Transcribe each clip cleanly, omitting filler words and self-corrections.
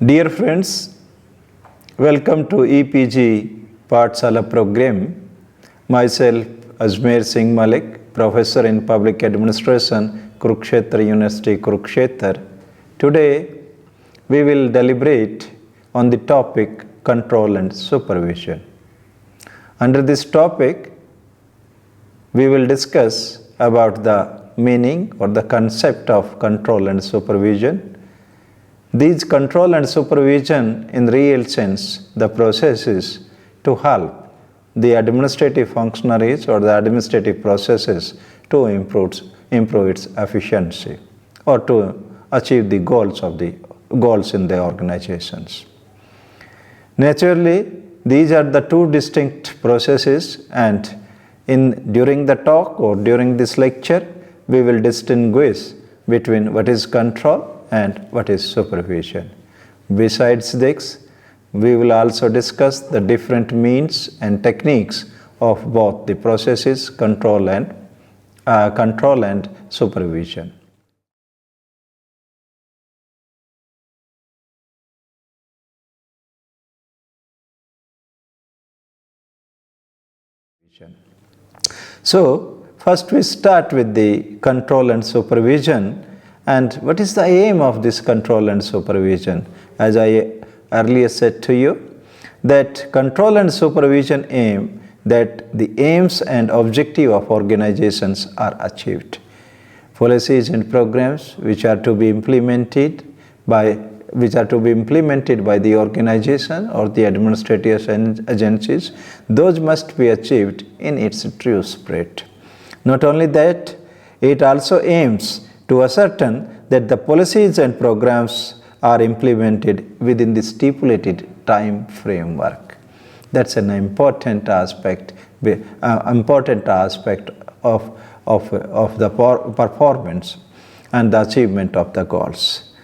Dear friends, welcome to Epg Pad program. Myself, Ajmer Singh Malik, Professor in Public Administration, Kurukshetra University, Kurukshetra. Today, we will deliberate on the topic control and supervision. Under this topic, we will discuss about the meaning or the concept of control and supervision. These control and supervision in real sense, the processes to help the administrative functionaries or the administrative processes to improve its efficiency or to achieve the goals in the organizations. Naturally, these are the two distinct processes, and during the talk or during this lecture, we will distinguish between what is control and what is supervision. Besides this, we will also discuss the different means and techniques of both the processes control and supervision. So, first we start with the control and supervision. And what is the aim of this control and supervision? As I earlier said to you, that control and supervision aim that the aims and objective of organizations are achieved. Policies and programs which are to be implemented by the organization or the administrative agencies, those must be achieved in its true spirit. Not only that, it also aims to ascertain that the policies and programs are implemented within the stipulated time framework. That's an important aspect of the performance and the achievement of the goals.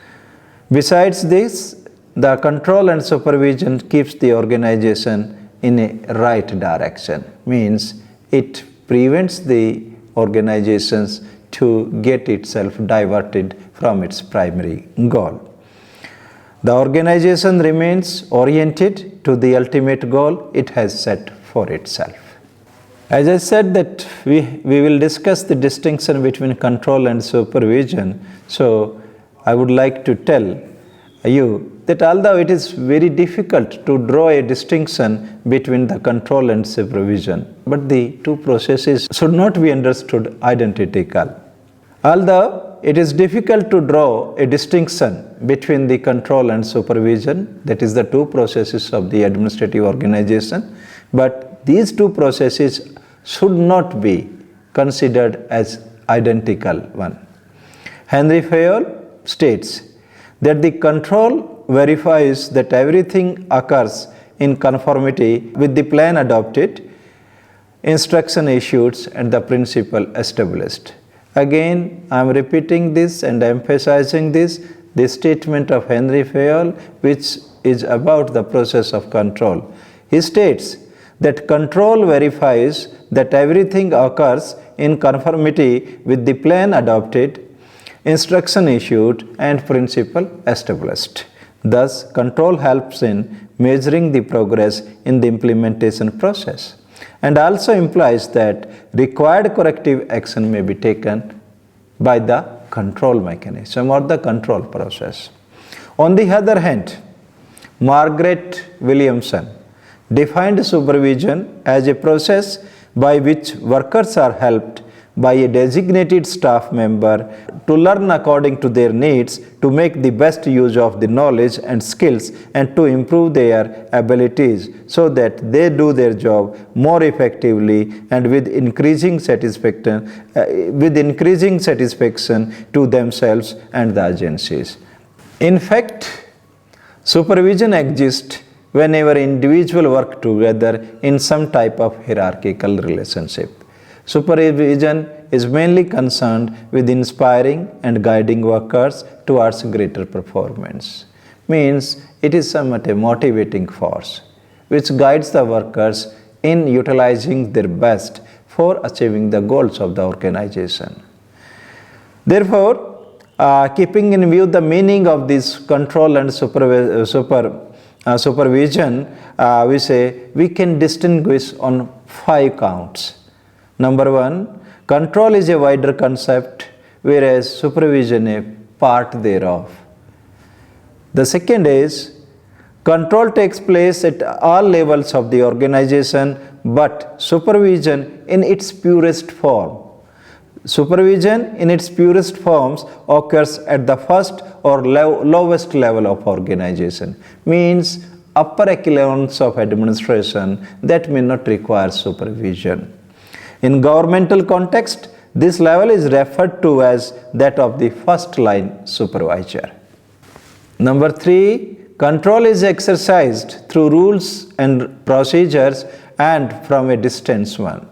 Besides this, the control and supervision keeps the organization in a right direction, means it prevents the organizations to get itself diverted from its primary goal. The organization remains oriented to the ultimate goal it has set for itself. As I said that we will discuss the distinction between control and supervision, so I would like to tell you that although it is very difficult to draw a distinction between the control and supervision, but the two processes should not be understood identical. Although it is difficult to draw a distinction between the control and supervision, that is the two processes of the administrative organization, but these two processes should not be considered as identical one. Henry Fayol states that the control verifies that everything occurs in conformity with the plan adopted, instruction issued, and the principle established. Again, I am repeating this and emphasizing this statement of Henry Fayol, which is about the process of control. He states that control verifies that everything occurs in conformity with the plan adopted, instruction issued, and principle established. Thus, control helps in measuring the progress in the implementation process, and also implies that required corrective action may be taken by the control mechanism or the control process. On the other hand, Margaret Williamson defined supervision as a process by which workers are helped by a designated staff member to learn according to their needs, to make the best use of the knowledge and skills, and to improve their abilities so that they do their job more effectively and with increasing satisfaction to themselves and the agencies. In fact, supervision exists whenever individuals work together in some type of hierarchical relationship. Supervision is mainly concerned with inspiring and guiding workers towards greater performance. Means it is somewhat a motivating force which guides the workers in utilizing their best for achieving the goals of the organization. Therefore, keeping in view the meaning of this control and supervision, we say we can distinguish on 5 counts. Number 1, control is a wider concept, whereas supervision a part thereof. The second is, control takes place at all levels of the organization, but supervision in its purest form. Supervision in its purest forms occurs at the first or lowest level of organization, means upper echelons of administration that may not require supervision. In governmental context, this level is referred to as that of the first line supervisor. Number 3, control is exercised through rules and procedures and from a distance one.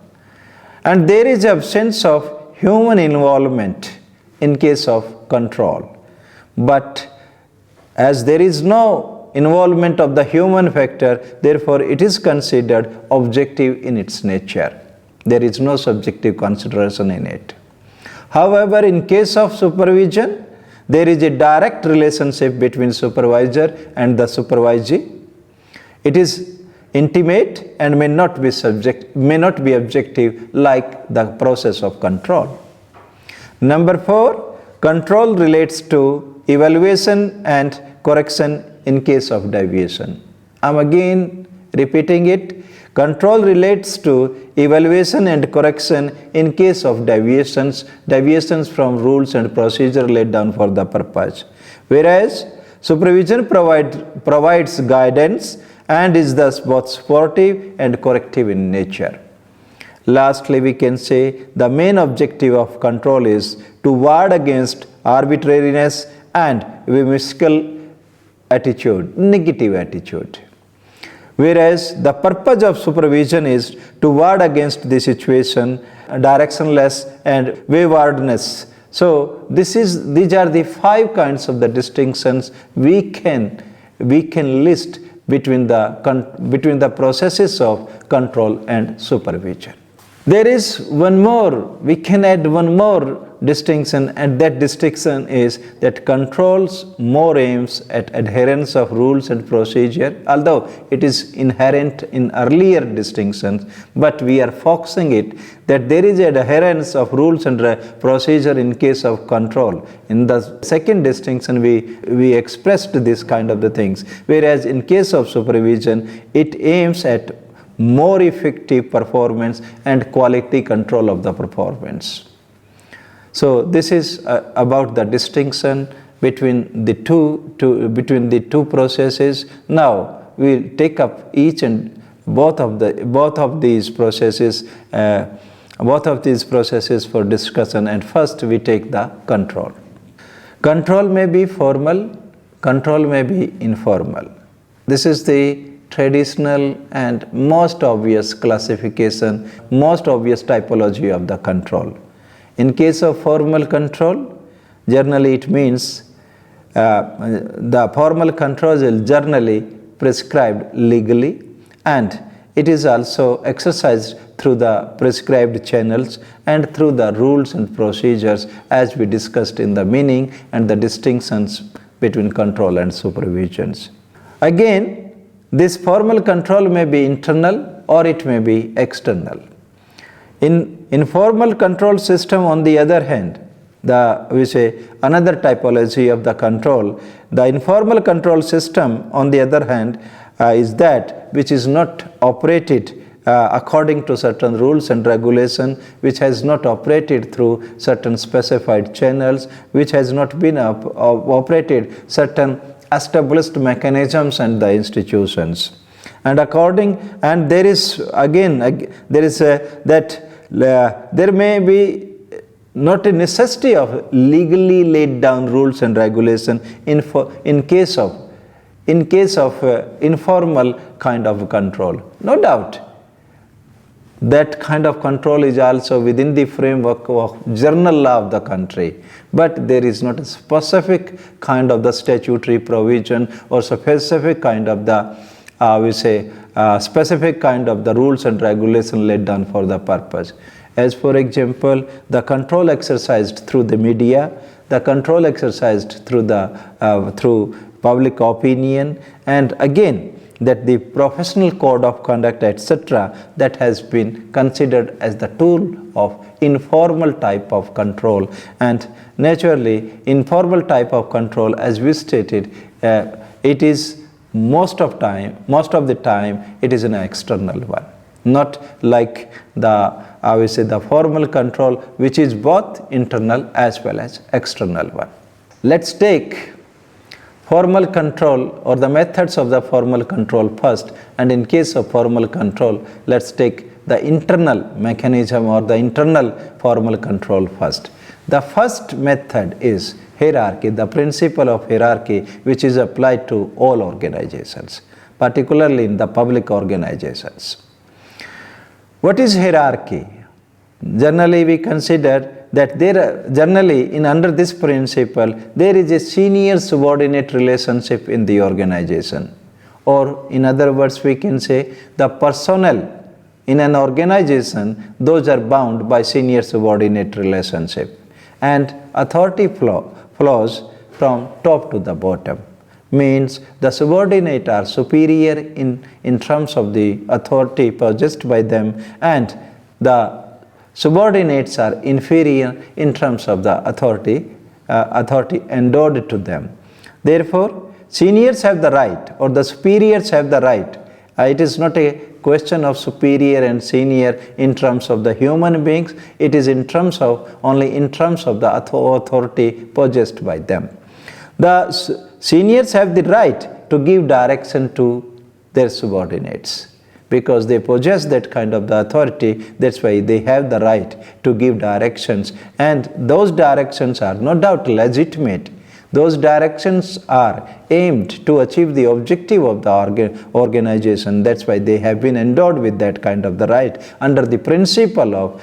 And there is absence of human involvement in case of control. But as there is no involvement of the human factor, therefore it is considered objective in its nature. There is no subjective consideration in it. However, in case of supervision, there is a direct relationship between supervisor and the supervisee. It is intimate and may not be objective like the process of control. Number 4, control relates to evaluation and correction in case of deviation. I am again repeating it. Control relates to evaluation and correction in case of deviations from rules and procedure laid down for the purpose. Whereas supervision provides guidance and is thus both supportive and corrective in nature. Lastly, we can say the main objective of control is to ward against arbitrariness and whimsical attitude, negative attitude. Whereas the purpose of supervision is to ward against the situation, directionless and waywardness. So these are the 5 kinds of the distinctions we can list between the processes of control and supervision. There is one more, we can add one more distinction, and that distinction is that controls more aims at adherence of rules and procedure, although it is inherent in earlier distinctions, but we are focusing it that there is adherence of rules and procedure in case of control. In the second distinction, we expressed this kind of the things, whereas in case of supervision, it aims at more effective performance and quality control of the performance. So this is about the distinction between the two processes. Now we will take up each and both of these processes for discussion, and first we take the control. Control may be formal, control may be informal. This is the traditional and most obvious classification, most obvious typology of the control. In case of formal control, generally it means the formal control is generally prescribed legally, and it is also exercised through the prescribed channels and through the rules and procedures as we discussed in the meaning and the distinctions between control and supervisions. Again, this formal control may be internal or it may be external. In informal control system, on the other hand, we say another typology of the control, the informal control system, on the other hand, is that which is not operated according to certain rules and regulation, which has not operated through certain specified channels, which has not been operated certain established mechanisms and the institutions. And there is there may be not a necessity of legally laid down rules and regulation in case of informal kind of control. No doubt that kind of control is also within the framework of general law of the country, but there is not a specific kind of the statutory provision or specific kind of the specific kind of the rules and regulation laid down for the purpose. As for example, the control exercised through the media, the control exercised through public opinion, and again that the professional code of conduct, etc., that has been considered as the tool of informal type of control. And naturally, informal type of control, as we stated, it is most of the time it is an external one, not like the formal control, which is both internal as well as external one. Let's take formal control or the methods of the formal control first, and in case of formal control, let's take the internal mechanism or the internal formal control first. The first method is hierarchy, the principle of hierarchy, which is applied to all organizations, particularly in the public organizations. What is hierarchy? Generally, we consider that under this principle, there is a senior subordinate relationship in the organization. Or in other words, we can say the personnel in an organization, those are bound by senior subordinate relationship. And authority flows from top to the bottom. Means the subordinate are superior in terms of the authority possessed by them, and the subordinates are inferior in terms of the authority endowed to them. Therefore, seniors have the right, or the superiors have the right. It is not a question of superior and senior in terms of the human beings. It is only in terms of the authority possessed by them. The seniors have the right to give direction to their subordinates, because they possess that kind of the authority. That's why they have the right to give directions, and those directions are no doubt legitimate. Those directions are aimed to achieve the objective of the organization. That's why they have been endowed with that kind of the right under the principle of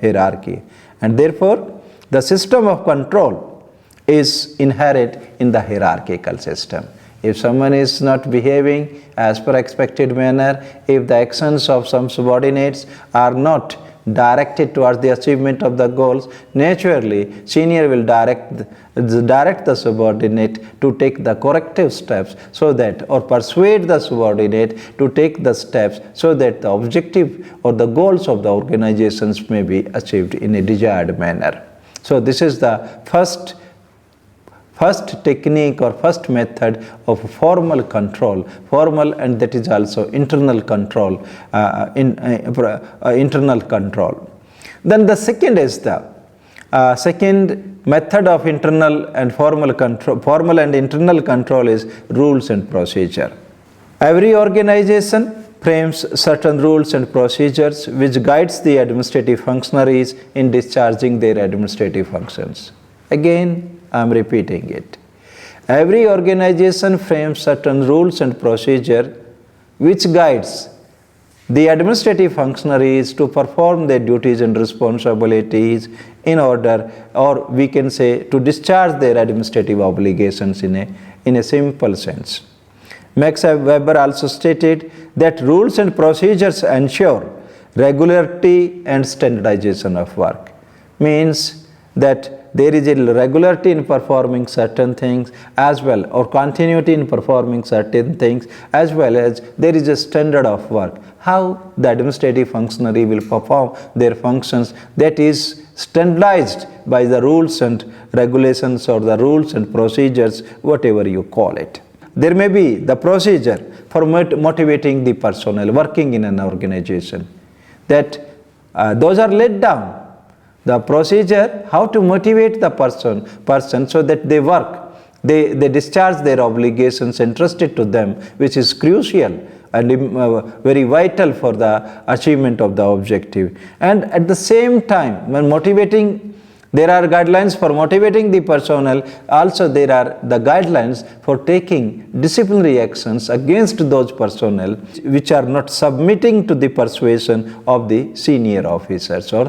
hierarchy. And therefore, the system of control is inherent in the hierarchical system. If someone is not behaving as per expected manner, if the actions of some subordinates are not directed towards the achievement of the goals, naturally senior will direct the subordinate to take the corrective steps, so that, or persuade the subordinate to take the steps so that the objective or the goals of the organizations may be achieved in a desired manner. So this is the first technique or first method of formal control, and that is also internal control. Internal control. Then the second is the second method of internal and formal and internal control is rules and procedure. Every organization frames certain rules and procedures which guides the administrative functionaries in discharging their administrative functions. Again, I am repeating it. Every organization frames certain rules and procedure which guides the administrative functionaries to perform their duties and responsibilities in order, or we can say, to discharge their administrative obligations in a simple sense. Max Weber also stated that rules and procedures ensure regularity and standardization of work. Means that there is a regularity in performing certain things as well, or continuity in performing certain things, as well as there is a standard of work. How the administrative functionary will perform their functions, that is standardized by the rules and regulations, or the rules and procedures, whatever you call it. There may be the procedure for motivating the personnel working in an organization, that those are laid down. The procedure, how to motivate the person so that they work, they discharge their obligations entrusted to them, which is crucial and very vital for the achievement of the objective. And at the same time, when motivating, there are guidelines for motivating the personnel. Also, there are the guidelines for taking disciplinary actions against those personnel which are not submitting to the persuasion of the senior officers, or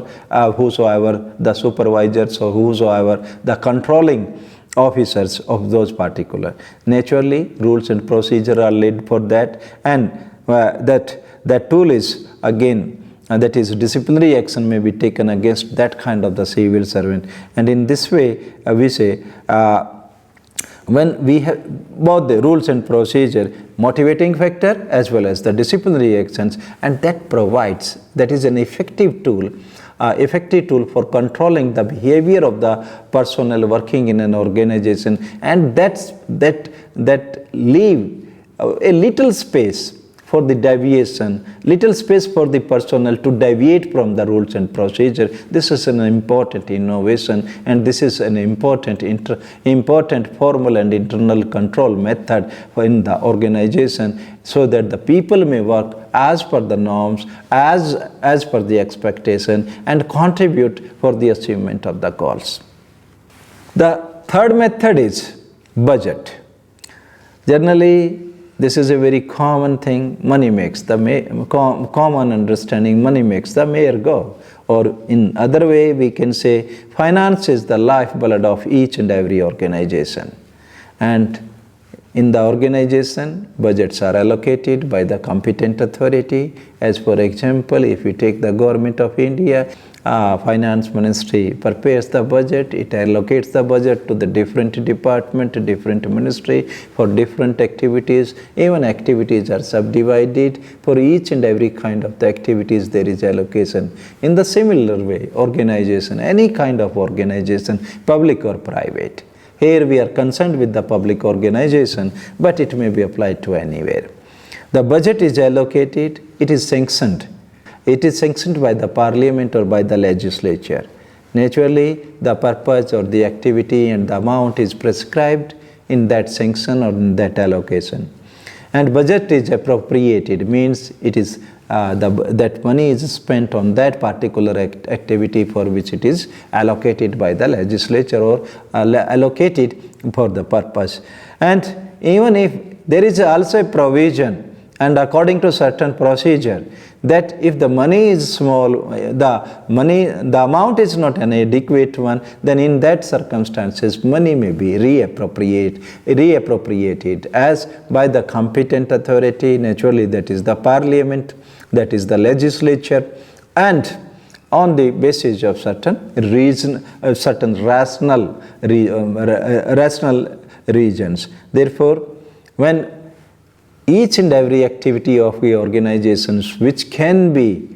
whosoever the supervisors, or whosoever the controlling officers of those particular. Naturally, rules and procedure are laid for that, and that tool is again that is, disciplinary action may be taken against that kind of the civil servant. And in this way, we say, when we have both the rules and procedure, motivating factor as well as the disciplinary actions, and that is an effective tool for controlling the behavior of the personnel working in an organization, and that leave a little space for the deviation, little space for the personnel to deviate from the rules and procedure. This is an important innovation, and this is an important formal and internal control method in the organization, so that the people may work as per the norms, as per the expectation, and contribute for the achievement of the goals. The third method is budget. Generally, this is a very common thing. Money makes the common understanding. Money makes the mayor go. Or in other way, we can say finance is the lifeblood of each and every organization. And in the organization, budgets are allocated by the competent authority. As for example, if we take the government of India, finance ministry prepares the budget, it allocates the budget to the different department, different ministry for different activities. Even activities are subdivided. For each and every kind of the activities there is allocation. In the similar way, organization, any kind of organization, public or private. Here we are concerned with the public organization, but it may be applied to anywhere. The budget is allocated, it is sanctioned. It is sanctioned by the parliament or by the legislature. Naturally, the purpose or the activity and the amount is prescribed in that sanction or in that allocation. And budget is appropriated, means it is that money is spent on that particular activity for which it is allocated by the legislature or allocated for the purpose. And even if there is also a provision, and according to certain procedure, that if the money is small, the amount is not an adequate one, then in that circumstances money may be reappropriated as by the competent authority. Naturally, that is the parliament, that is the legislature, and on the basis of certain rational reasons. Therefore, when each and every activity of the organizations which can be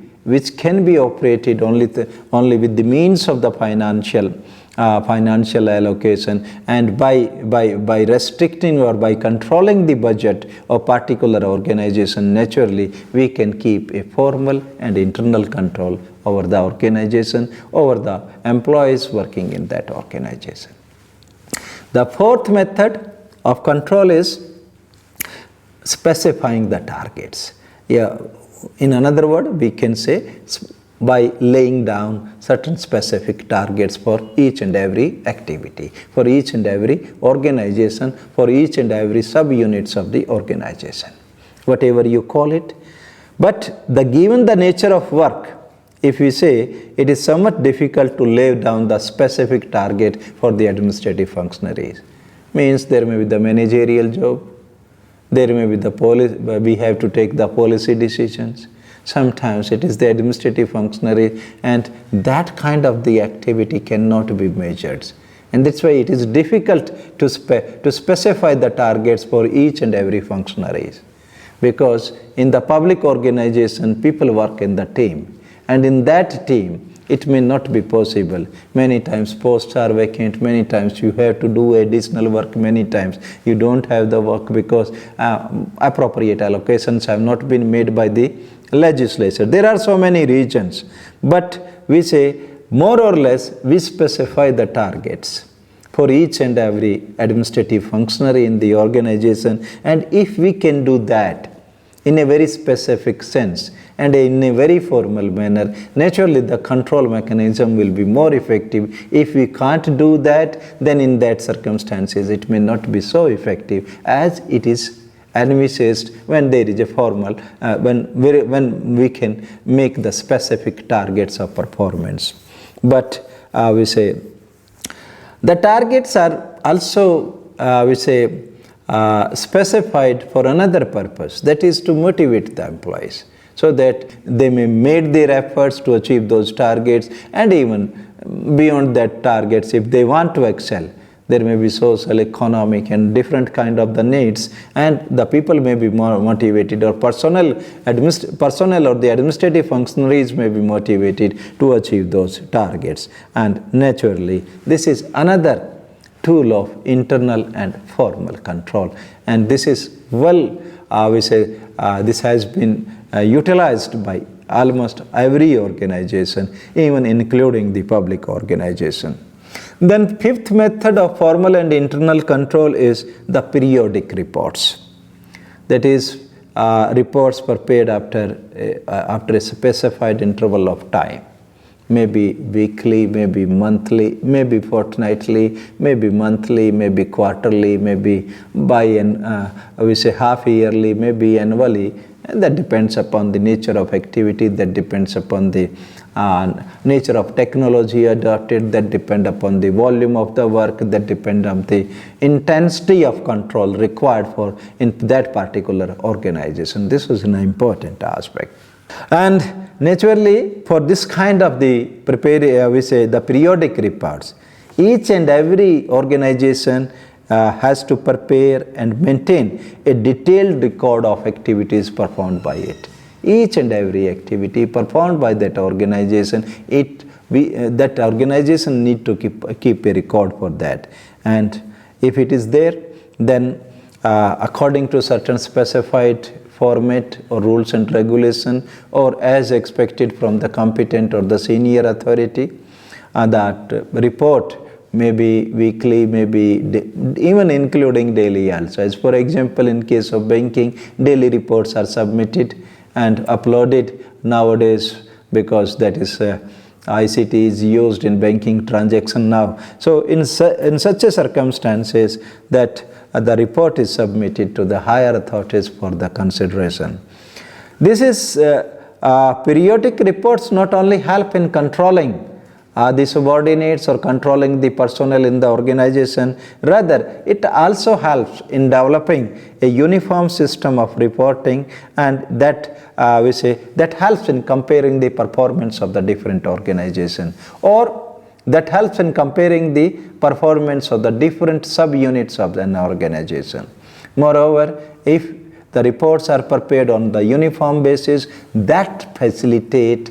operated only with the means of the financial allocation, and by restricting or by controlling the budget of particular organization, naturally we can keep a formal and internal control over the organization, over the employees working in that organization. The fourth method of control is specifying the targets. In another word, we can say by laying down certain specific targets for each and every activity, for each and every organization, for each and every subunits of the organization, whatever you call it. But given the nature of work, if we say it is somewhat difficult to lay down the specific target for the administrative functionaries, means there may be the managerial job, there may be the policy, we have to take the policy decisions. Sometimes it is the administrative functionary, and that kind of the activity cannot be measured. And that's why it is difficult to specify the targets for each and every functionaries. Because in the public organization, people work in the team. And in that team, it may not be possible. Many times posts are vacant, many times you have to do additional work, many times you don't have the work because appropriate allocations have not been made by the legislature. There are so many reasons, but we say more or less we specify the targets for each and every administrative functionary in the organization, and if we can do that in a very specific sense and in a very formal manner, naturally the control mechanism will be more effective. If we can't do that, then in that circumstances it may not be so effective as it is envisaged when there is a formal, when we can make the specific targets of performance. But we say the targets are also specified for another purpose, that is to motivate the employees. so that they may make their efforts to achieve those targets, and even beyond that targets, if they want to excel, there may be social, economic, and different kind of the needs, and the people may be more motivated, or personnel or the administrative functionaries may be motivated to achieve those targets. And naturally, this is another tool of internal and formal control, and this is this has been utilized by almost every organization, even including the public organization. Then fifth method of formal and internal control is the periodic reports. That is, reports prepared after a specified interval of time. Maybe weekly, maybe monthly, maybe fortnightly, maybe monthly, maybe quarterly, maybe half yearly, maybe annually. And that depends upon the nature of activity, that depends upon the nature of technology adopted, that depend upon the volume of the work, that depend on the intensity of control required for in that particular organization. This is an important aspect. And naturally, for this kind of the periodic reports, each and every organization has to prepare and maintain a detailed record of activities performed by it. Each and every activity performed by that organization, that organization need to keep a record for that. And if it is there, then according to certain specified format or rules and regulation, or as expected from the competent or the senior authority, that report may be weekly, maybe even including daily also. As for example, in case of banking, daily reports are submitted and uploaded nowadays, because that is ICT is used in banking transaction now. So in such a circumstances, that the report is submitted to the higher authorities for the consideration. This is periodic reports not only help in controlling the subordinates or controlling the personnel in the organization, rather it also helps in developing a uniform system of reporting, and that that helps in comparing the performance of the different organization, or that helps in comparing the performance of the different subunits of an organization. Moreover, if the reports are prepared on the uniform basis, that facilitate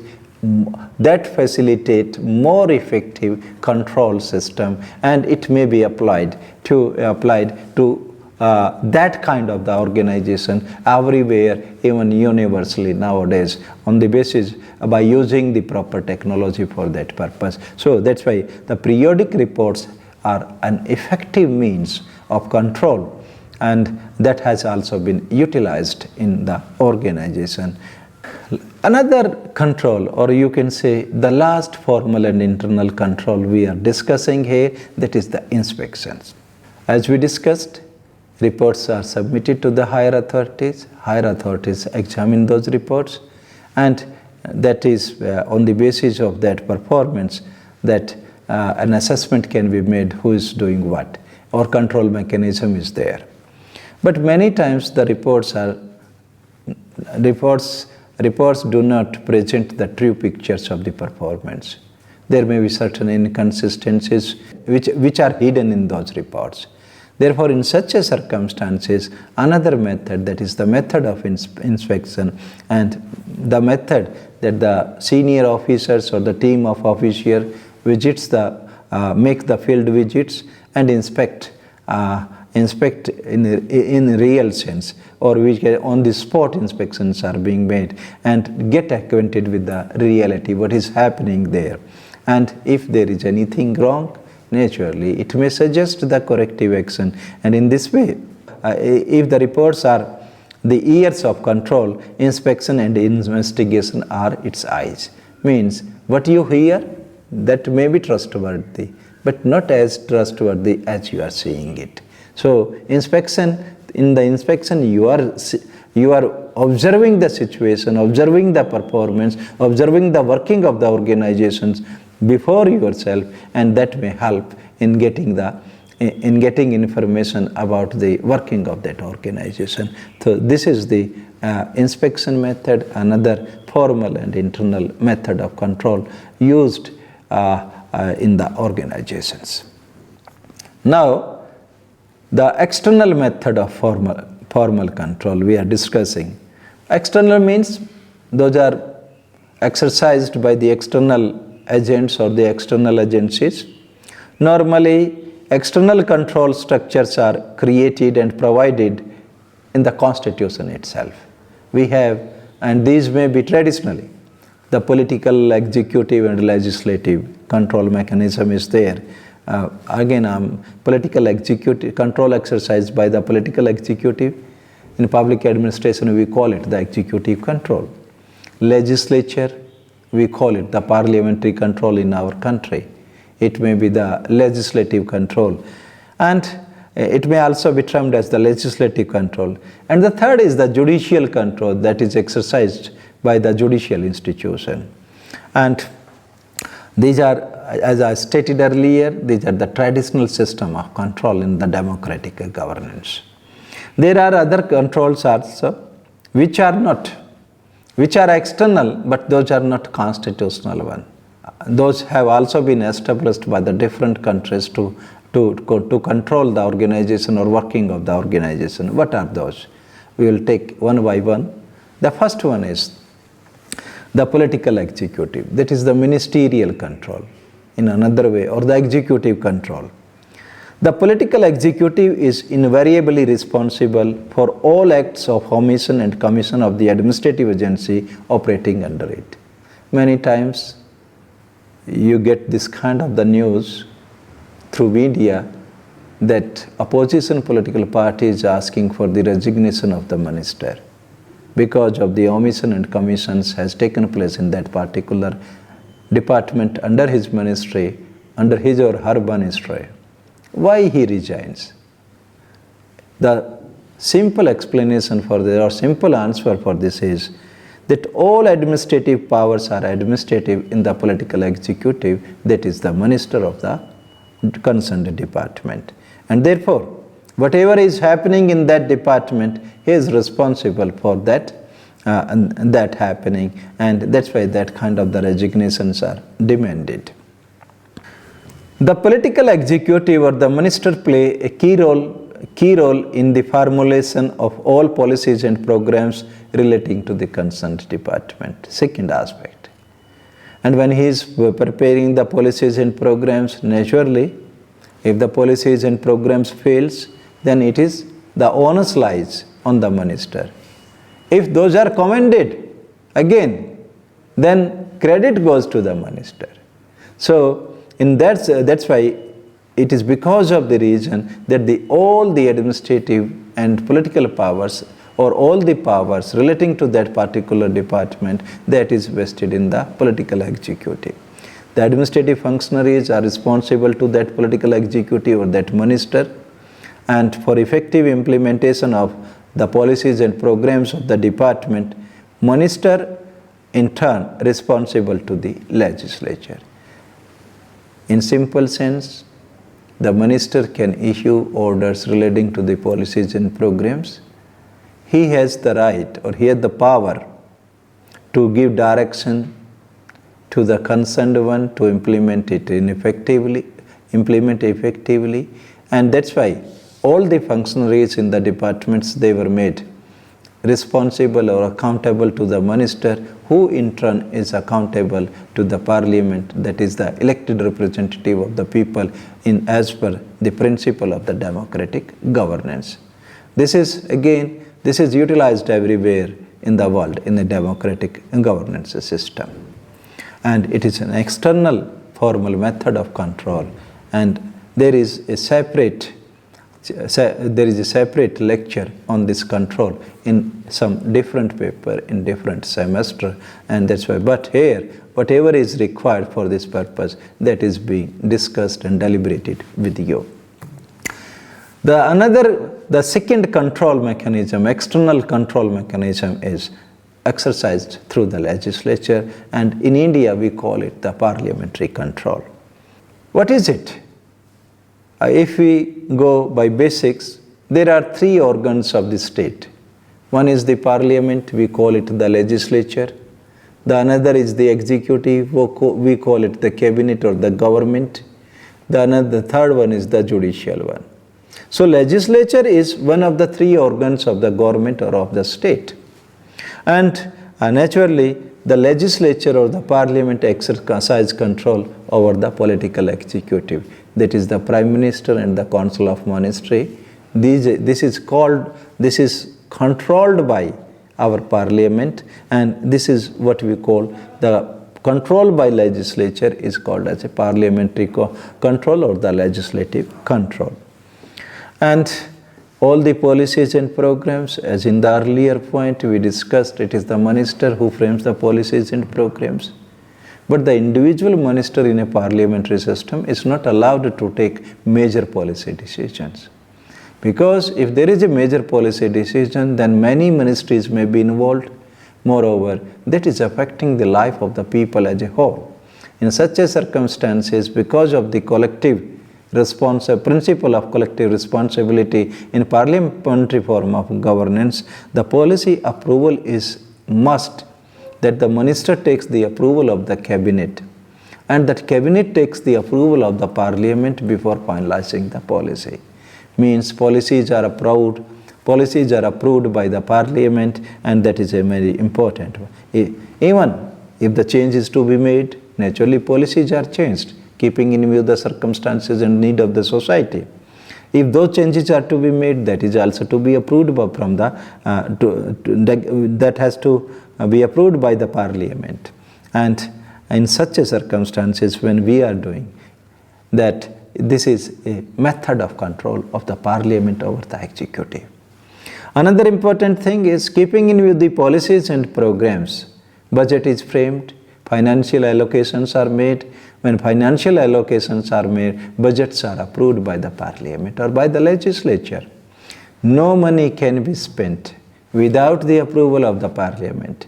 more effective control system, and it may be applied to that kind of the organization everywhere, even universally nowadays, on the basis by using the proper technology for that purpose. So that's why the periodic reports are an effective means of control, and that has also been utilized in the organization. Another control, or you can say the last formal and internal control we are discussing here, that is the inspections. As we discussed, reports are submitted to the higher authorities examine those reports, and that is on the basis of that performance that an assessment can be made who is doing what, or control mechanism is there. But many times the reports do not present the true pictures of the performance. There may be certain inconsistencies which are hidden in those reports. Therefore, in such a circumstances, another method, that is the method of inspection, and the method that the senior officers or the team of officers make the field visits and inspect in real sense, or which on the spot inspections are being made, and get acquainted with the reality, what is happening there. And if there is anything wrong, naturally it may suggest the corrective action. And in this way, if the reports are the ears of control, inspection and investigation are its eyes. Means what you hear, that may be trustworthy, but not as trustworthy as you are seeing it. So in the inspection you are observing the situation, observing the performance, observing the working of the organizations before yourself, and that may help in getting the in getting information about the working of that organization. So this is the inspection method, another formal and internal method of control used in the organizations. Now, the external method of formal control we are discussing. External means those are exercised by the external agents or the external agencies. Normally, external control structures are created and provided in the Constitution itself. We have, and these may be traditionally, the political, executive and legislative control mechanism is there. Political executive control exercised by the political executive. In public administration, we call it the executive control. Legislature, we call it the parliamentary control in our country. It may be the legislative control. And it may also be termed as the legislative control. And the third is the judicial control that is exercised by the judicial institution. And these are, as I stated earlier, these are the traditional system of control in the democratic governance. There are other controls also which are external, but those are not constitutional ones. Those have also been established by the different countries to control the organization or working of the organization. What are those? We will take one by one. The first one is the political executive, that is the ministerial control in another way, or the executive control. The political executive is invariably responsible for all acts of omission and commission of the administrative agency operating under it. Many times you get this kind of the news through media that opposition political party is asking for the resignation of the minister because of the omission and commissions has taken place in that particular department under his ministry, under his or her ministry. Why he resigns? The simple explanation for this, or simple answer for this is that all administrative powers are administrative in the political executive, that is the minister of the concerned department. And therefore, whatever is happening in that department, he is responsible for that that happening, and that's why that kind of the resignations are demanded. The political executive or the minister play a key role in the formulation of all policies and programs relating to the concerned department. Second aspect. And when he is preparing the policies and programs, naturally, if the policies and programs fails, then it is the onus lies on the minister. If those are commended, again, then credit goes to the minister. So that's why it is because of the reason that all the administrative and political powers, or all the powers relating to that particular department, that is vested in the political executive. The administrative functionaries are responsible to that political executive or that minister, and for effective implementation of the policies and programs of the department, minister in turn responsible to the legislature. In simple sense, the minister can issue orders relating to the policies and programs. He has the right, or he has the power to give direction to the concerned one to implement it effectively, and that's why all the functionaries in the departments, they were made responsible or accountable to the minister, who in turn is accountable to the parliament, that is the elected representative of the people as per the principle of the democratic governance. This is utilized everywhere in the world in the democratic governance system. And it is an external formal method of control, and there is a separate lecture on this control in some different paper in different semester, and that's why. But here, whatever is required for this purpose, that is being discussed and deliberated with you. The second control mechanism, external control mechanism, is exercised through the legislature, and in India we call it the parliamentary control. What is it? if we go by basics, there are three organs of the state. One is the parliament, we call it the legislature. The another is the executive, we call it the cabinet or the government. The third one is the judicial one. So legislature is one of the three organs of the government or of the state. And naturally, the legislature or the parliament exercise control over the political executive. That is the prime minister and the council of ministry. This is controlled by our parliament, and this is what we call the control by legislature is called as a parliamentary control or the legislative control. And all the policies and programs, as in the earlier point we discussed, it is the minister who frames the policies and programs. But the individual minister in a parliamentary system is not allowed to take major policy decisions. Because if there is a major policy decision, then many ministries may be involved. Moreover, that is affecting the life of the people as a whole. In such a circumstances, because of the principle of collective responsibility in parliamentary form of governance, the policy approval is must, that the minister takes the approval of the cabinet, and that cabinet takes the approval of the parliament before finalizing the policy. Means policies are approved by the parliament, and that is a very important one. Even if the change is to be made, naturally policies are changed, keeping in view the circumstances and need of the society. If those changes are to be made, that is also to be approved from the that has to be approved by the parliament. And in such a circumstances, when we are doing that, this is a method of control of the parliament over the executive. Another important thing is keeping in view the policies and programs. Budget is framed, financial allocations are made. When financial allocations are made, budgets are approved by the parliament or by the legislature. No money can be spent without the approval of the parliament.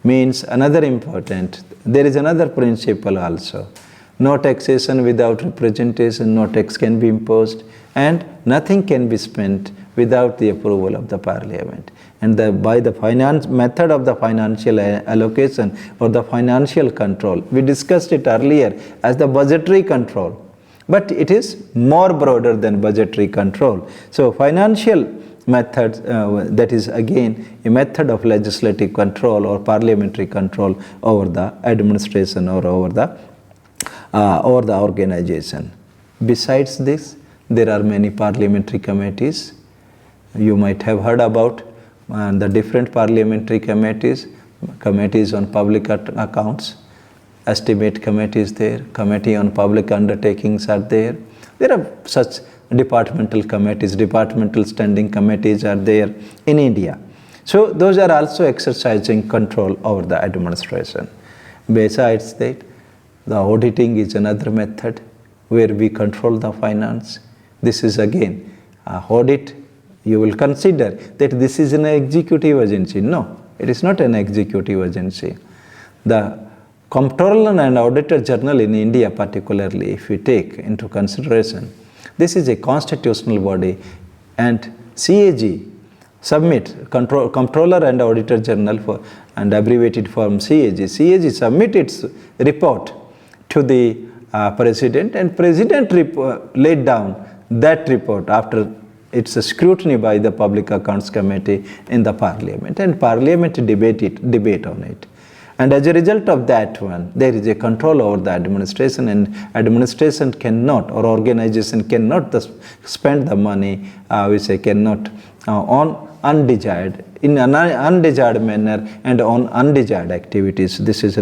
Means another important, there is another principle also. No taxation without representation, no tax can be imposed, and nothing can be spent without the approval of the parliament. And by the method of the financial allocation or the financial control, we discussed it earlier as the budgetary control, but it is more broader than budgetary control. So financial method, that is again a method of legislative control or parliamentary control over the administration or over the organization. Besides this, there are many parliamentary committees. You might have heard about the different parliamentary committees on public accounts, estimate committees there, committee on public undertakings are there. There are such departmental committees, departmental standing committees are there in India. So those are also exercising control over the administration. Besides that, the auditing is another method where we control the finance. This is again audit. You will consider that this is an executive agency. No, it is not an executive agency. The Comptroller and Auditor General in India particularly, if we take into consideration, this is a constitutional body, and CAG submit, Comptroller and Auditor General and abbreviated form CAG submit its report to the President, and President laid down that report after its scrutiny by the Public Accounts Committee in the Parliament, and Parliament debate on it. And as a result of that one, there is a control over the administration, and administration cannot or organization cannot spend the money, cannot on undesired, in an undesired manner and on undesired activities. This is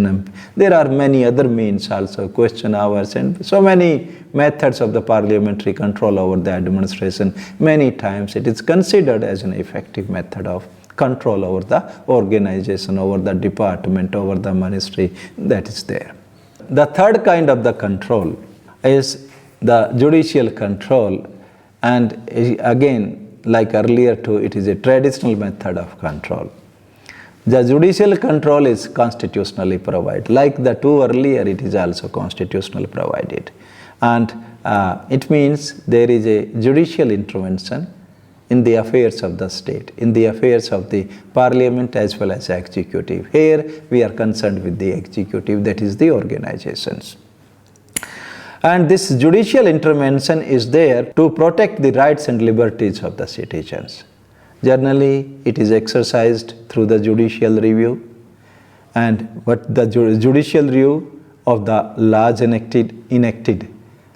there are many other means also, question hours and so many methods of the parliamentary control over the administration. Many times it is considered as an effective method of control over the organization, over the department, over the ministry that is there. The third kind of the control is the judicial control, and again, like earlier too, it is a traditional method of control. The judicial control is constitutionally provided. Like the two earlier, it is also constitutionally provided. And it means there is a judicial intervention in the affairs of the state, in the affairs of the parliament as well as executive. Here we are concerned with the executive, that is the organizations. And this judicial intervention is there to protect the rights and liberties of the citizens. Generally, it is exercised through the judicial review, and what the judicial review of the laws enacted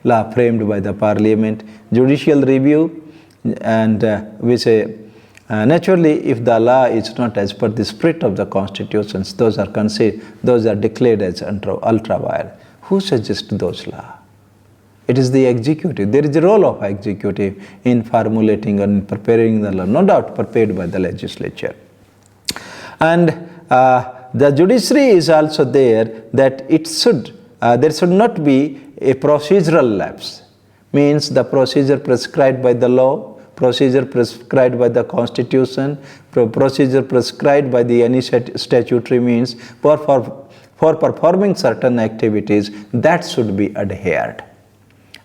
law framed by the parliament, judicial review, and we say naturally if the law is not as per the spirit of the constitutions, those are declared as ultra vires. Who suggests those laws? It is the executive. There is a role of executive in formulating and preparing the law, no doubt prepared by the legislature. And the judiciary is also there, that it should there should not be a procedural lapse, means the procedure prescribed by the law, procedure prescribed by the constitution, procedure prescribed by the any statutory means for performing certain activities, that should be adhered.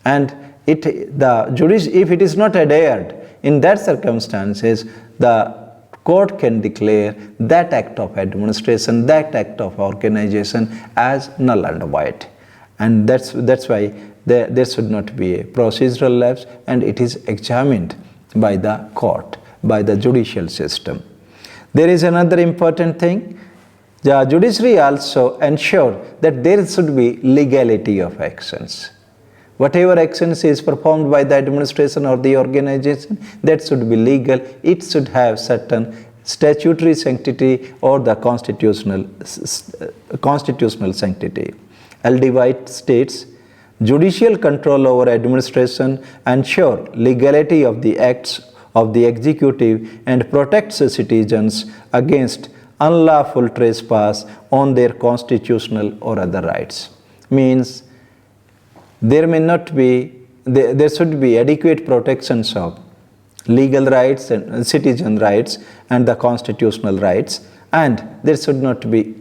And if it is not adhered, in that circumstances, the court can declare that act of administration, that act of organization as null and void. And that's why there should not be a procedural lapse, and it is examined by the court, by the judicial system. There is another important thing. The judiciary also ensure that there should be legality of actions. Whatever actions is performed by the administration or the organization, that should be legal. It should have certain statutory sanctity or the constitutional sanctity. L.D. White states, judicial control over administration ensure legality of the acts of the executive and protects the citizens against unlawful trespass on their constitutional or other rights. Means there should be adequate protections of legal rights and citizen rights and the constitutional rights, and there should not be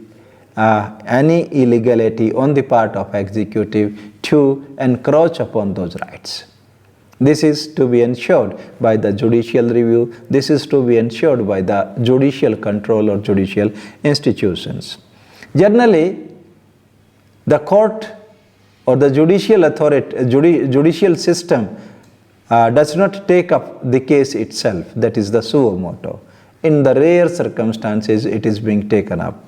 any illegality on the part of executive to encroach upon those rights. This is to be ensured by the judicial review. This is to be ensured by the judicial control or judicial institutions. Generally, the court or the judicial authority, judicial system does not take up the case itself, that is the suo motu. In the rare circumstances, it is being taken up.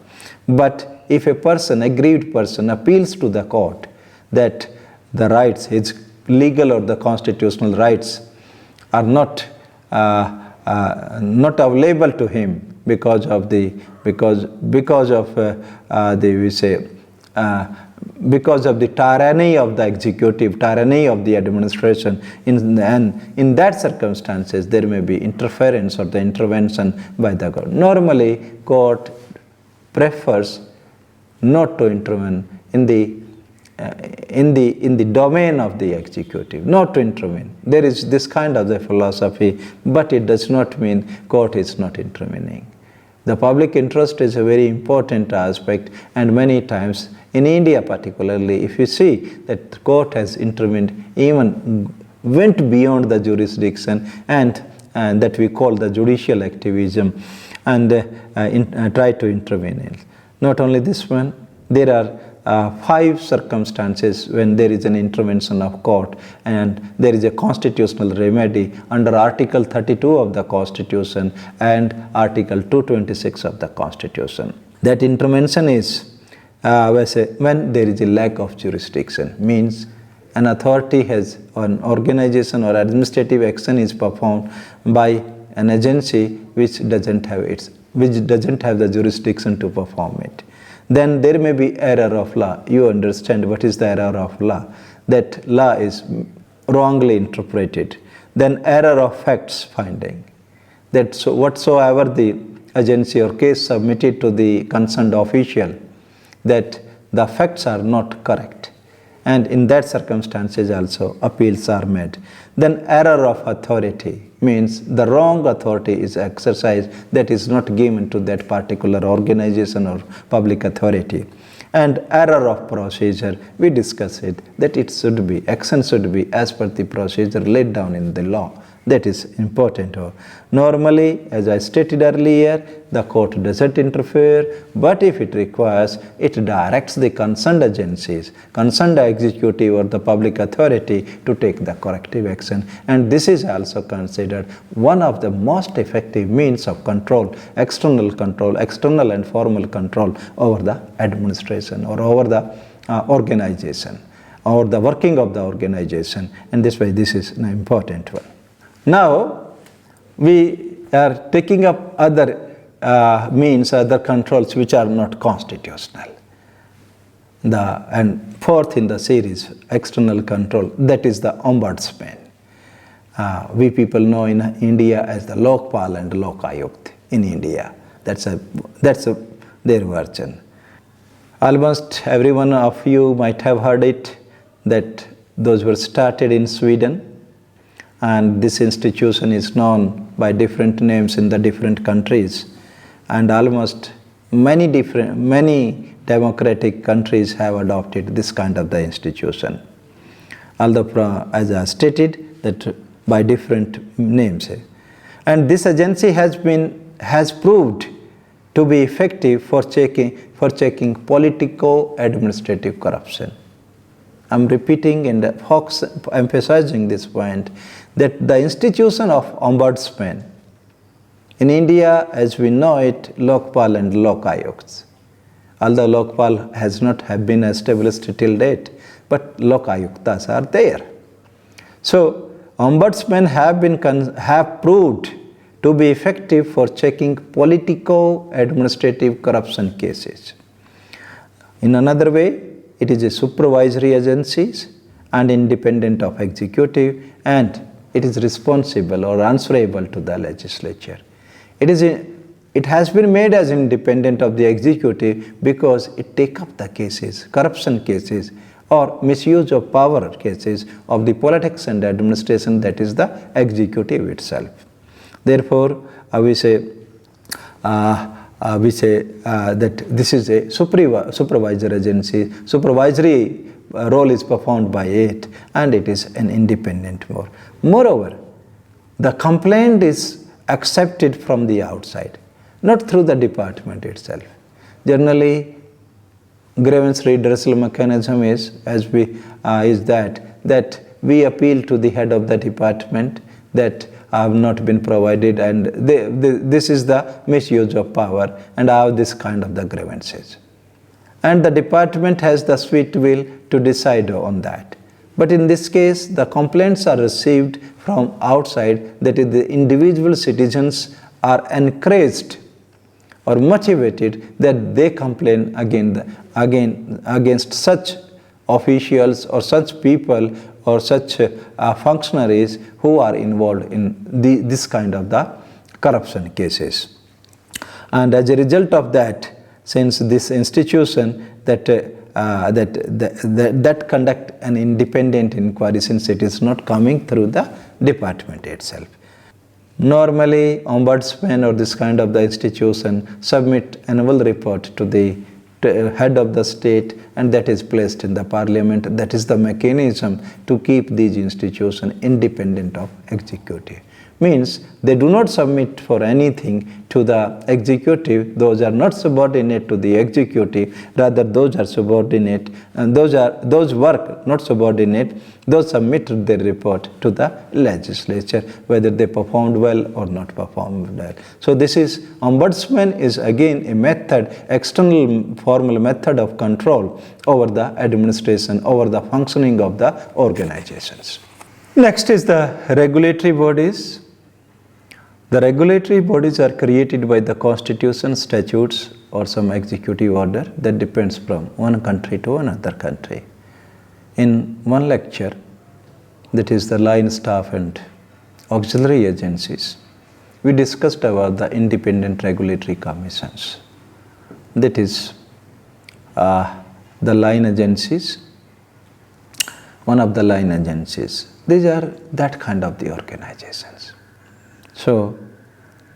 But if a person, aggrieved person, appeals to the court that the rights, his legal or the constitutional rights, are not available to him because of the tyranny of the executive, tyranny of the administration, in that circumstances there may be interference or the intervention by the court. Normally, court prefers not to intervene in the domain of the executive, not to intervene. There is this kind of the philosophy, but it does not mean court is not intervening. The public interest is a very important aspect, and many times in India particularly, if you see that the court has intervened, even went beyond the jurisdiction and that we call the judicial activism, and try to intervene in. Not only this one, there are 5 circumstances when there is an intervention of court and there is a constitutional remedy under Article 32 of the Constitution and Article 226 of the Constitution. That intervention is when there is a lack of jurisdiction, means an authority has, an organization or administrative action is performed by an agency which doesn't have the jurisdiction to perform it. Then there may be error of law. You understand what is the error of law? That law is wrongly interpreted. Then error of facts finding. That so whatsoever the agency or case submitted to the concerned official, that the facts are not correct. And in that circumstances also appeals are made. Then error of authority means the wrong authority is exercised that is not given to that particular organization or public authority. And error of procedure, we discuss it, that it should be, action should be as per the procedure laid down in the law. That is important. Normally, as I stated earlier, the court doesn't interfere, but if it requires, it directs the concerned agencies, concerned executive or the public authority to take the corrective action. And this is also considered one of the most effective means of control, external and formal control over the administration or over the organization or the working of the organization. And this way, this is an important one. Now, we are taking up other means, other controls which are not constitutional. And fourth in the series, external control, that is the Ombudsman. We people know in India as the Lokpal and Lokayukt in India. That's their version. Almost every one of you might have heard it, that those were started in Sweden. And this institution is known by different names in the different countries, and almost many democratic countries have adopted this kind of the institution, although as I stated that by different names. And this agency has proved to be effective for checking politico-administrative corruption. I'm repeating and emphasizing this point, that the institution of Ombudsman in India, as we know it, Lokpal and Lokayukts. Although Lokpal has not have been established till date, but Lokayuktas are there. So Ombudsmen have proved to be effective for checking politico-administrative corruption cases. In another way, it is a supervisory agency and independent of executive, and it is responsible or answerable to the legislature. It has been made as independent of the executive because it takes up the cases, corruption cases or misuse of power cases of the politics and administration, that is the executive itself. Therefore, we say that this is a supervisor agency. Supervisory role is performed by it, and it is an independent more. Moreover, the complaint is accepted from the outside, not through the department itself. Generally, grievance redressal mechanism is that we appeal to the head of the department that have not been provided, and this is the misuse of power, and I have this kind of the grievances. And the department has the sweet will to decide on that. But in this case, the complaints are received from outside, that is, the individual citizens are encouraged or motivated that they complain against such officials or such people or such functionaries who are involved in this kind of the corruption cases. And as a result of that, since this institution that conduct an independent inquiry, since it is not coming through the department itself. Normally, Ombudsman or this kind of the institution submit annual report to the head of the state, and that is placed in the parliament. That is the mechanism to keep these institutions independent of executive. Means they do not submit for anything to the executive. Those are not subordinate to the executive, rather those are subordinate, and those work not subordinate. Those submit their report to the legislature, whether they performed well or not performed well. So this is, Ombudsman is again a method, external formal method of control over the administration, over the functioning of the organizations. Next is the regulatory bodies. The regulatory bodies are created by the constitution, statutes, or some executive order that depends from one country to another country. In one lecture, that is the line staff and auxiliary agencies, we discussed about the independent regulatory commissions. That is the line agencies, one of the line agencies. These are that kind of the organizations. So,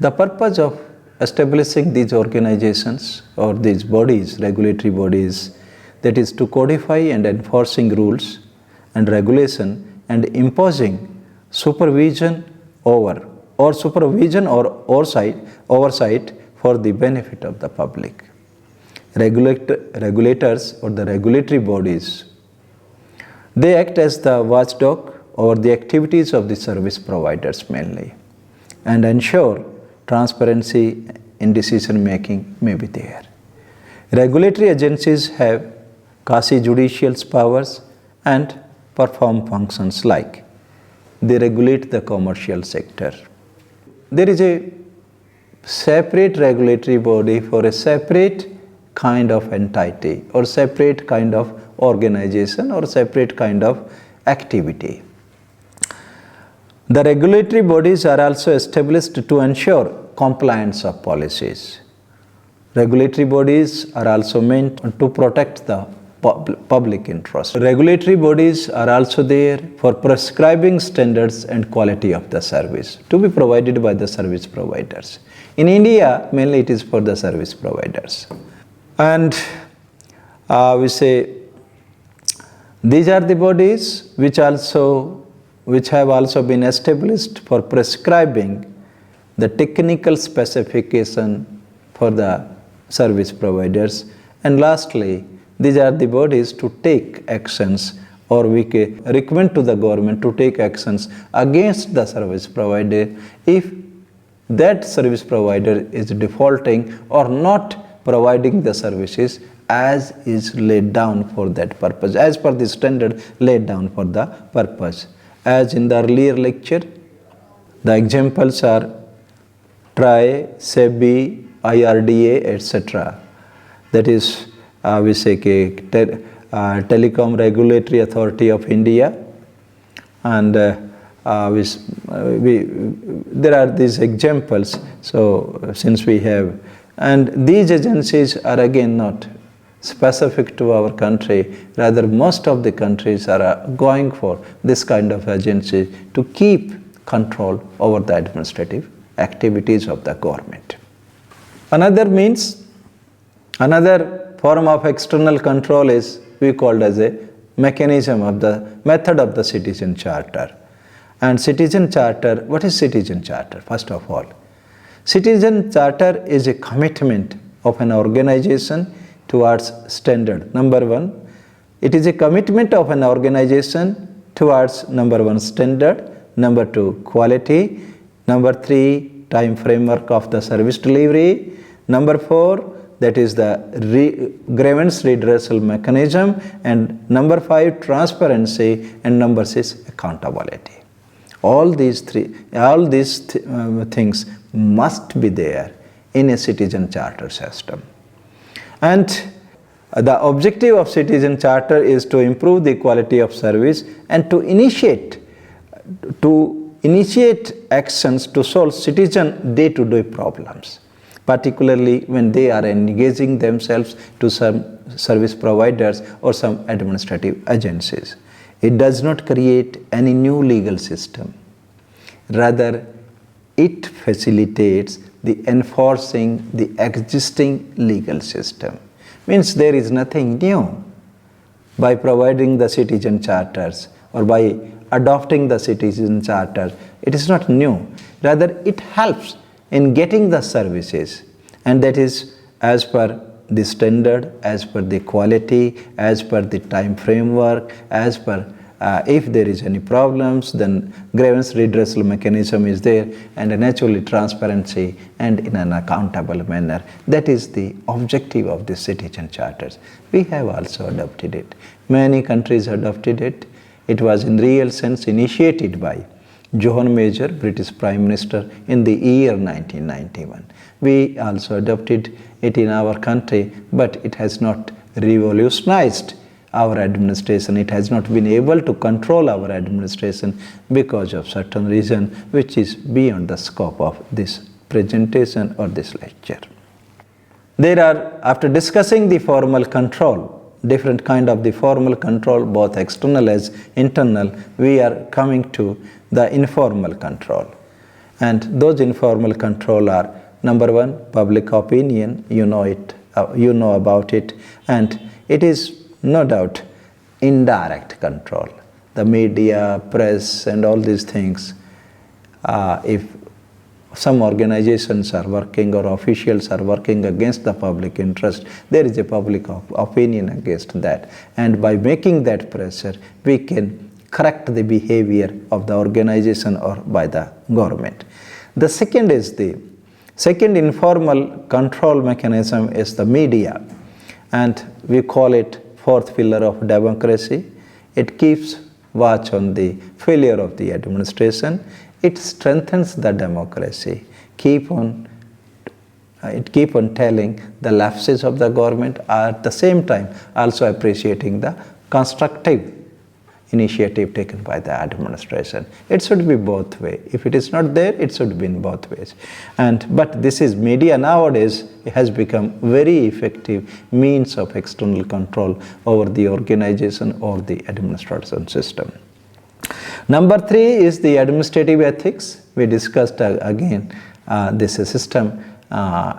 the purpose of establishing these organizations or these bodies, regulatory bodies, that is to codify and enforcing rules and regulation and imposing supervision or oversight for the benefit of the public. Regulators or the regulatory bodies, they act as the watchdog over the activities of the service providers mainly and ensure transparency in decision making may be there. Regulatory agencies have quasi-judicial powers and perform functions like they regulate the commercial sector. There is a separate regulatory body for a separate kind of entity or separate kind of organization or separate kind of activity. The regulatory bodies are also established to ensure compliance of policies. Regulatory bodies are also meant to protect the public interest. Regulatory bodies are also there for prescribing standards and quality of the service to be provided by the service providers. In India, mainly it is for the service providers. And we say these are the bodies which have also been established for prescribing the technical specification for the service providers. And lastly, these are the bodies to take actions, or we can recommend to the government to take actions against the service provider if that service provider is defaulting or not providing the services as is laid down for that purpose, as per the standard laid down for the purpose. As in the earlier lecture, the examples are TRAI, SEBI, IRDA, etc. That is, we say Telecom Regulatory Authority of India, and there are these examples. So since we have, and these agencies are again not specific to our country, rather most of the countries are going for this kind of agency to keep control over the administrative activities of the government. Another form of external control is we called as a method of the citizen charter. And citizen charter, what is citizen charter? First of all, citizen charter is a commitment of an organization towards standard. Number one, it is a commitment of an organization towards number one, standard, number two, quality, number three, time framework of the service delivery, number four, that is the grievance redressal mechanism, and number five, transparency, and number six, accountability. All these things must be there in a citizen charter system. And the objective of citizen charter is to improve the quality of service and to initiate actions to solve citizen day-to-day problems, particularly when they are engaging themselves to some service providers or some administrative agencies. It does not create any new legal system. Rather, it facilitates the enforcing the existing legal system. Means there is nothing new by providing the citizen charters or by adopting the citizen charter. It is not new. Rather, it helps in getting the services, and that is as per the standard, as per the quality, as per the time framework, as per if there is any problems, then grievance redressal mechanism is there, and naturally transparency and in an accountable manner. That is the objective of the citizen charters. We have also adopted it. Many countries adopted it. It was in real sense initiated by John Major, British Prime Minister, in the year 1991. We also adopted it in our country, but it has not revolutionized our administration. It has not been able to control our administration because of certain reason which is beyond the scope of this presentation or this lecture. There are, after discussing the formal control, different kind of the formal control, both external as internal, we are coming to the informal control. And those informal control are, number one, public opinion. You know about it, and it is no doubt, indirect control. The media, press, and all these things, if some organizations are working or officials are working against the public interest, there is a public opinion against that. And by making that pressure, we can correct the behavior of the organization or by the government. The second informal control mechanism is the media, and we call it fourth pillar of democracy. It keeps watch on the failure of the administration. It strengthens the democracy. It keep on telling the lapses of the government, at the same time also appreciating the constructive initiative taken by the administration. It should be both ways. If it is not there, it should be in both ways. But this is media nowadays has become very effective means of external control over the organization or the administration system. Number 3 is the administrative ethics. We discussed again this system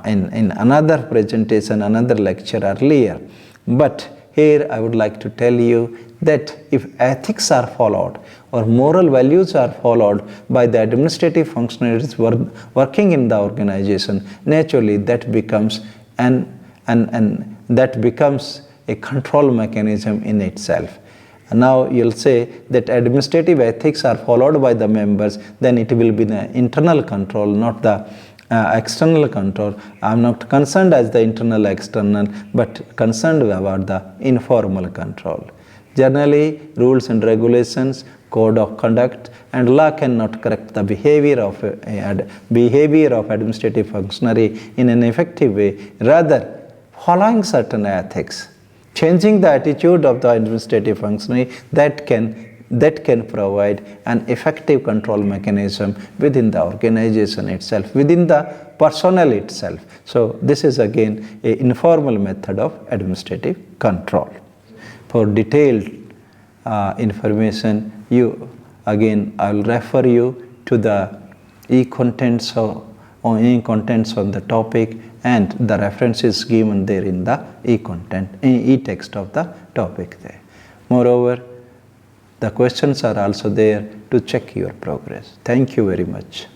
in another presentation, another lecture earlier. But here I would like to tell you that if ethics are followed or moral values are followed by the administrative functionaries working in the organization, naturally that becomes that becomes a control mechanism in itself. Now you'll say that administrative ethics are followed by the members, then it will be the internal control, not the external control. I'm not concerned as the internal external, but concerned about the informal control. Generally, rules and regulations, code of conduct, and law cannot correct the behavior of administrative functionary in an effective way. Rather, following certain ethics, changing the attitude of the administrative functionary, that can provide an effective control mechanism within the organization itself, within the personnel itself. So this is again an informal method of administrative control. For detailed information, I will refer you to the e-contents on the topic, and the references given there in the e-text of the topic there. Moreover, the questions are also there to check your progress. Thank you very much.